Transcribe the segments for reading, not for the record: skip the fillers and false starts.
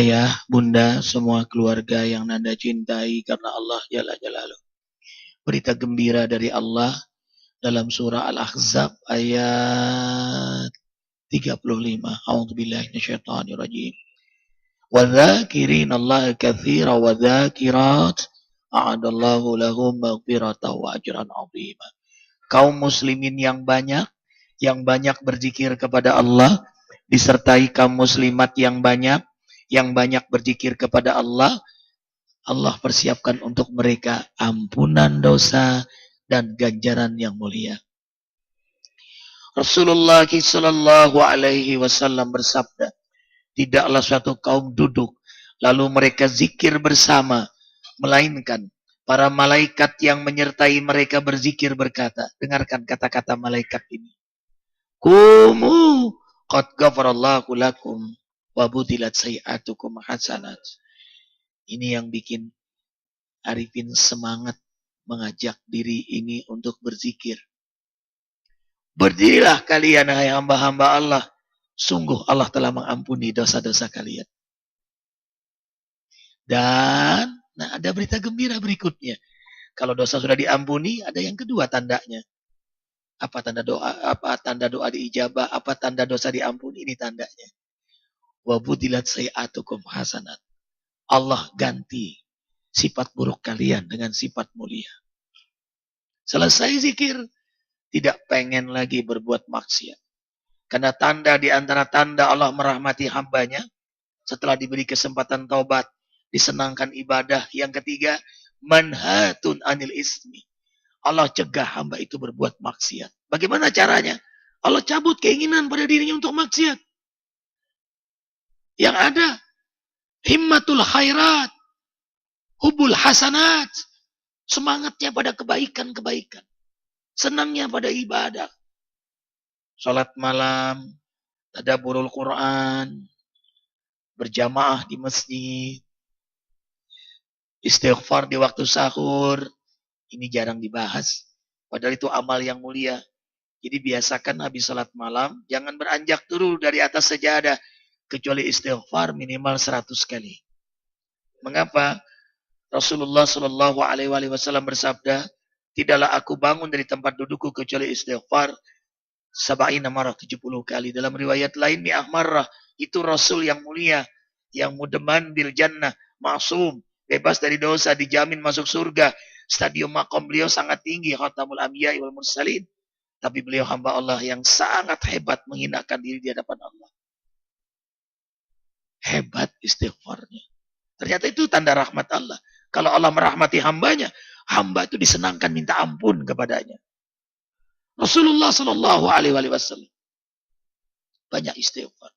ayah, bunda, semua keluarga yang Nanda cintai karena Allah Jalla Jalaluh. Berita gembira dari Allah dalam surah Al-Ahzab ayat 35. A'udzubillahi minasyaitonirrajim. Wadzakirin Allah katsira wadzakirat a'adallahu lahum maghfiratan wa ajran 'azima. Kaum muslimin yang banyak berzikir kepada Allah, disertai kaum muslimat yang banyak berzikir kepada Allah, Allah persiapkan untuk mereka ampunan dosa dan ganjaran yang mulia. Rasulullah sallallahu alaihi wasallam bersabda, tidaklah suatu kaum duduk lalu mereka zikir bersama, melainkan para malaikat yang menyertai mereka berzikir berkata, dengarkan kata-kata malaikat ini. Kumu qad ghafarallahu lakum wa butilat sayi'atukum hasanat. Ini yang bikin Arifin semangat mengajak diri ini untuk berzikir. Berdirilah kalian hai hamba-hamba Allah. Sungguh Allah telah mengampuni dosa-dosa kalian. Dan ada berita gembira berikutnya. Kalau dosa sudah diampuni, ada yang kedua tandanya. Apa tanda doa? Apa tanda doa diijabah? Apa tanda dosa diampuni? Ini tandanya. Wa budilat sayi'atukum hasanat. Allah ganti sifat buruk kalian dengan sifat mulia. Selesai zikir, tidak pengen lagi berbuat maksiat. Karena tanda di antara tanda Allah merahmati hambanya, setelah diberi kesempatan taubat, disenangkan ibadah. Yang ketiga, manhatun anil ismi. Allah cegah hamba itu berbuat maksiat. Bagaimana caranya? Allah cabut keinginan pada dirinya untuk maksiat. Yang ada, himmatul khairat, hubul hasanat, semangatnya pada kebaikan-kebaikan, senangnya pada ibadah. Salat malam, tadabburul Quran, berjamaah di masjid, istighfar di waktu sahur, ini jarang dibahas. Padahal itu amal yang mulia. Jadi biasakan habis salat malam, jangan beranjak turun dari atas sajadah, kecuali istighfar minimal 100 kali. Mengapa? Rasulullah Shallallahu Alaihi Wasallam bersabda, tidaklah aku bangun dari tempat dudukku kecuali istighfar 70 kali. Dalam riwayat lain, mi'ah marrah, itu Rasul yang mulia, yang mudaman bil jannah, maksum, bebas dari dosa, dijamin masuk surga. Stadium makom beliau sangat tinggi, khatamul anbiya wal mursalin. Tapi beliau hamba Allah yang sangat hebat menghinakan diri di hadapan Allah. Hebat istighfarnya. Ternyata itu tanda rahmat Allah. Kalau Allah merahmati hambanya, hamba itu disenangkan minta ampun kepadanya. Rasulullah Shallallahu Alaihi Wasallam banyak istighfar.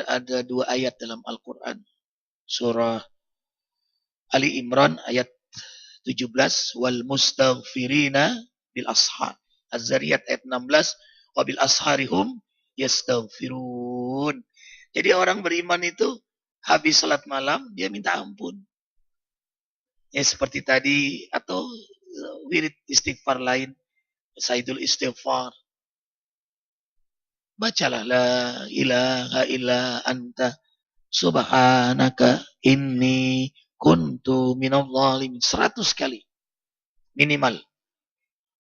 Ada 2 ayat dalam Al-Quran. Surah Ali Imran ayat 17. Wal mustaghfirina bil ashar. Az-Zariyat ayat 16. Wa bil asharihum yastaghfirun. Jadi orang beriman itu habis salat malam dia minta ampun. Ya seperti tadi atau wirid istighfar lain. Sayyidul istighfar. Bacalah la ilaha illa anta subhanaka inni kuntu minadh dhalimin 100 kali minimal.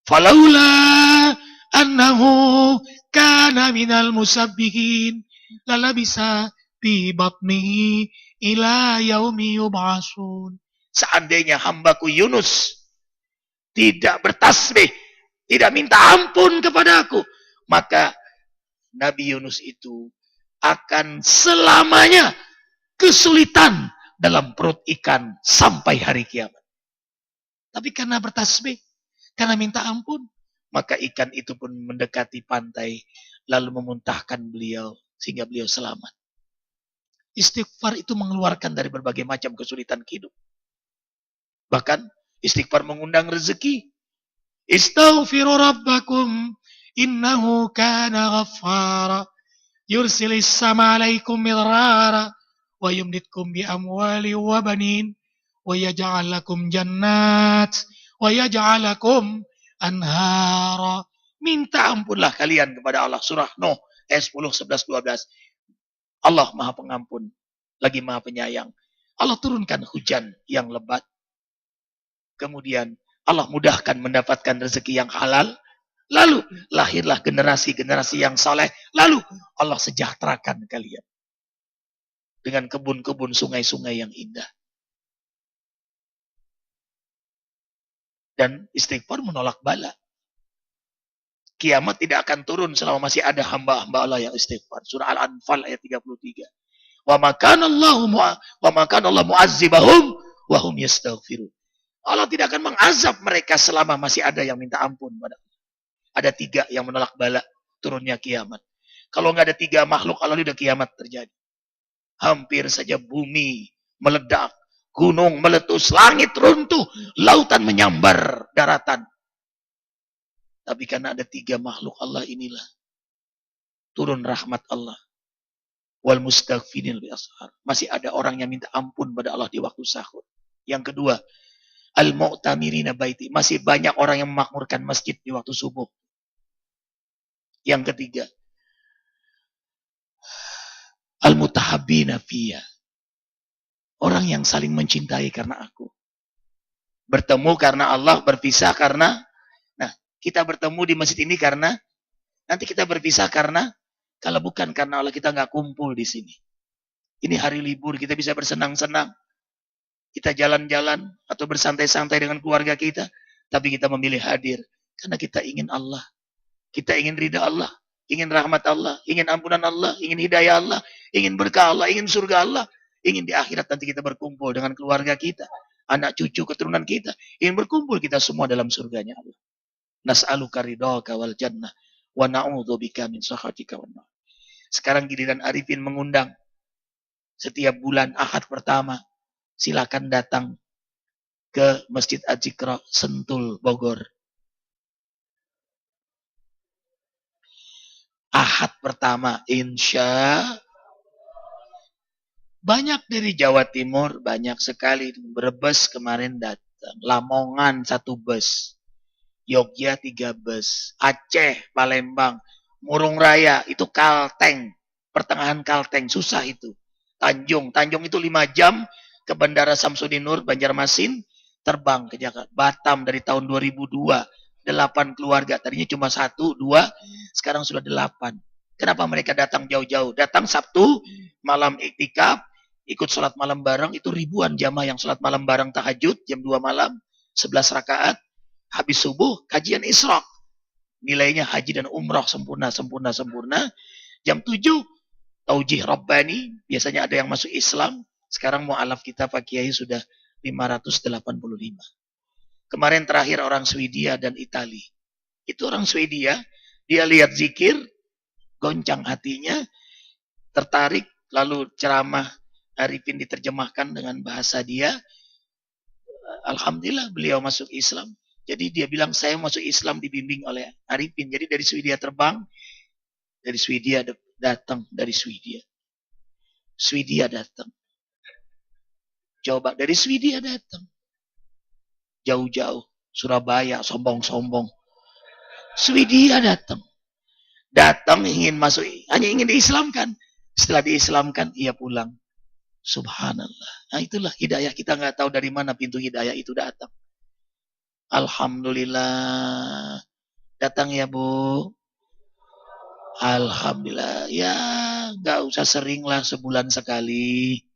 Falaula annahu kana minal musabbihin lalabisa fi batnihi ila yaumi yub'atsun. Seandainya hambaku Yunus tidak bertasbih, tidak minta ampun kepadaku, maka Nabi Yunus itu akan selamanya kesulitan dalam perut ikan sampai hari kiamat. Tapi karena bertasbih, karena minta ampun, maka ikan itu pun mendekati pantai lalu memuntahkan beliau sehingga beliau selamat. Istighfar itu mengeluarkan dari berbagai macam kesulitan hidup. Bahkan istighfar mengundang rezeki. Istaghfiru rabbakum innahu kana ghaffara yursilis sama alaikum midrara wa yumditkum bi amwali wa banin wa yaj'al lakum jannat wa yaj'al lakum anhara. Minta ampunlah kalian kepada Allah. Surah Nuh ayat 10, 11, 12. Allah Maha Pengampun. lagi Maha Penyayang. Allah turunkan hujan yang lebat. Kemudian Allah mudahkan mendapatkan rezeki yang halal. Lalu lahirlah generasi-generasi yang saleh. Lalu Allah sejahterakan kalian dengan kebun-kebun, sungai-sungai yang indah. Dan istighfar menolak bala. Kiamat tidak akan turun selama masih ada hamba-hamba Allah yang istighfar. Surah Al-Anfal ayat 33. Wa makan Allah mu'azzibahum wa hum yastaghfirun. Allah tidak akan mengazab mereka selama masih ada yang minta ampun pada Allah. Ada 3 yang menolak bala turunnya kiamat. Kalau nggak ada 3 makhluk Allah, udah kiamat terjadi. Hampir saja bumi meledak, gunung meletus, langit runtuh, lautan menyambar daratan. Tapi karena ada 3 makhluk Allah inilah turun rahmat Allah. Wal mustaghfirin bil ashar. Masih ada orang yang minta ampun pada Allah di waktu sahur. Yang kedua, al mu'tamirina baiti. Masih banyak orang yang memakmurkan masjid di waktu subuh. Yang ketiga, al mutahabbina fiyya. Orang yang saling mencintai karena aku. Bertemu karena Allah, berpisah karena, nah, kita bertemu di masjid ini karena, nanti kita berpisah karena, kalau bukan karena Allah kita nggak kumpul di sini. Ini hari libur, kita bisa bersenang-senang. Kita jalan-jalan atau bersantai-santai dengan keluarga kita. Tapi kita memilih hadir. Karena kita ingin Allah. Kita ingin ridha Allah. Ingin rahmat Allah. Ingin ampunan Allah. Ingin hidayah Allah. Ingin berkah Allah. Ingin surga Allah. Ingin di akhirat nanti kita berkumpul dengan keluarga kita. Anak cucu keturunan kita. Ingin berkumpul kita semua dalam surganya Allah. Nas'aluka ridhaka wal jannah. Wa na'udzubika min sakhatika wan nar. Sekarang giliran Arifin mengundang. Setiap bulan Ahad pertama, silakan datang ke Masjid Al-Iqra Sentul Bogor. Ahad pertama, insya banyak dari Jawa Timur, banyak sekali. Brebes kemarin datang, Lamongan 1 bus, Yogya 3 bus, Aceh, Palembang, Murung Raya itu Kalteng, pertengahan Kalteng, susah itu. Tanjung itu 5 jam ke Bandara Samsudin Nur, Banjarmasin, terbang ke Jakarta. Batam dari tahun 2002, 8 keluarga. Tadinya cuma 1, 2, sekarang sudah 8. Kenapa mereka datang jauh-jauh? Datang Sabtu, malam iktikaf, ikut sholat malam bareng, itu ribuan jamaah yang sholat malam bareng tahajud, jam 2 malam, 11 rakaat, habis subuh, kajian Isra. Nilainya haji dan umrah sempurna. Jam 7, Taujih Rabbani, biasanya ada yang masuk Islam. Sekarang mu'alaf kita Pak Kiai sudah 585. Kemarin terakhir orang Swedia dan Itali. Itu orang Swedia, dia lihat zikir, goncang hatinya, tertarik, lalu ceramah Arifin diterjemahkan dengan bahasa dia. Alhamdulillah beliau masuk Islam. Jadi dia bilang saya masuk Islam dibimbing oleh Arifin. Jadi dari Swedia terbang, dari Swedia datang, dari Swedia datang. Coba dari Swedia datang. Jauh-jauh. Surabaya, sombong-sombong. Swedia datang. Datang ingin masuk, hanya ingin diislamkan. Setelah diislamkan, ia pulang. Subhanallah. Nah itulah hidayah. Kita nggak tahu dari mana pintu hidayah itu datang. Alhamdulillah. Datang ya Bu. Alhamdulillah. Ya nggak usah sering lah, sebulan sekali.